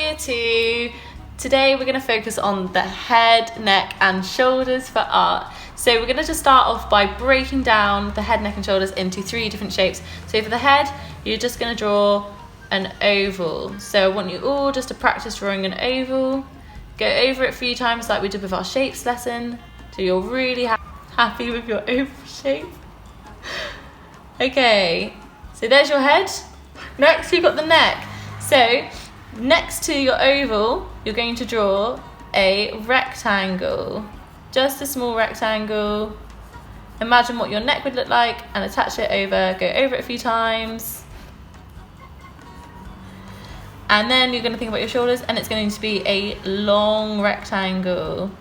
year 2. Today we're going to focus on the head, neck and shoulders for art. So we're going to just start off by breaking down the head, neck and shoulders into 3 different shapes. So for the head, you're just going to draw an oval. So I want you all just to practice drawing an oval. Go over it a few times like we did with our shapes lesson, so you're really happy with your oval shape. Okay, so there's your head. Next we've got the neck. So next to your oval, you're going to draw a rectangle. Just a small rectangle. Imagine what your neck would look like and attach it over. Go over it a few times. And then you're going to think about your shoulders, and it's going to be a long rectangle.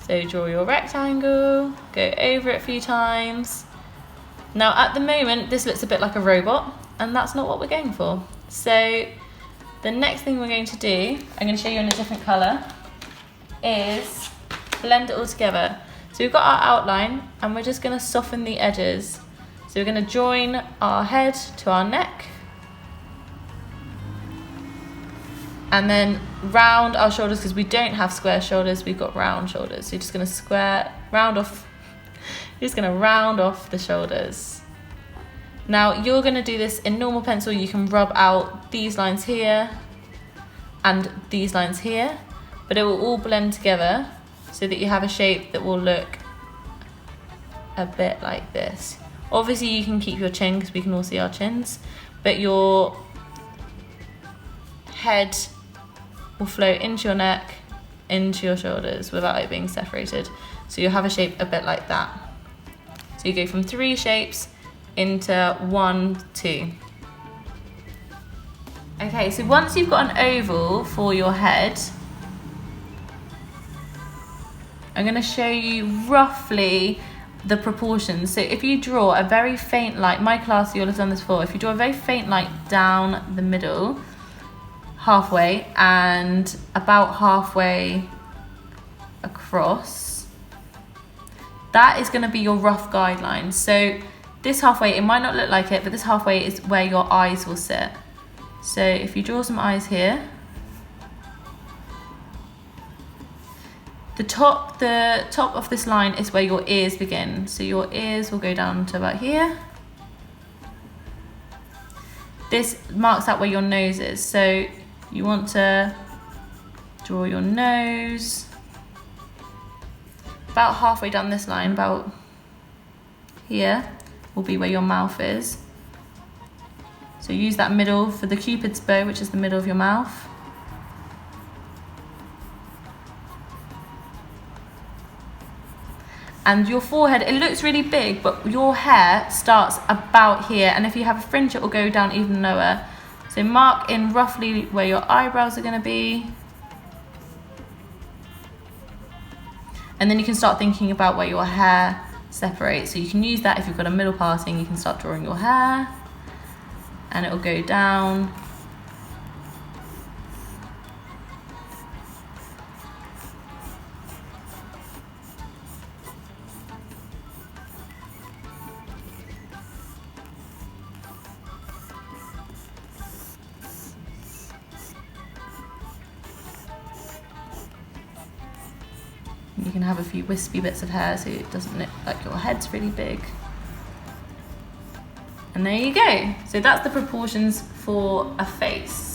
So draw your rectangle, go over it a few times. Now at the moment, this looks a bit like a robot, and that's not what we're going for. So the next thing we're going to do, I'm going to show you in a different colour, is blend it all together. So we've got our outline, and we're just going to soften the edges. So we're going to join our head to our neck, and then round our shoulders, because we don't have square shoulders, we've got round shoulders. So you're just going to round off the shoulders. Now you're going to do this in normal pencil. You can rub out these lines here and these lines here, but it will all blend together so that you have a shape that will look a bit like this. Obviously you can keep your chin, because we can all see our chins, but your head will flow into your neck, into your shoulders without it being separated. So you'll have a shape a bit like that. So you go from 3 shapes into 1, 2. Okay, so once you've got an oval for your head, I'm going to show you roughly the proportions. So if you draw a very faint light, my class, you'll have done this before, if you draw a very faint light down the middle, halfway, and about halfway across, that is going to be your rough guideline. So this halfway, it might not look like it, but this halfway is where your eyes will sit. So if you draw some eyes here, the top of this line is where your ears begin. So your ears will go down to about here. This marks out where your nose is. So you want to draw your nose about halfway down this line, about here will be where your mouth is. So use that middle for the Cupid's bow, which is the middle of your mouth. And your forehead, it looks really big, but your hair starts about here, and if you have a fringe, it will go down even lower. So mark in roughly where your eyebrows are going to be. And then you can start thinking about where your hair separates. So you can use that if you've got a middle parting, you can start drawing your hair, and it will go down. You can have a few wispy bits of hair so it doesn't look like your head's really big. And there you go. So that's the proportions for a face.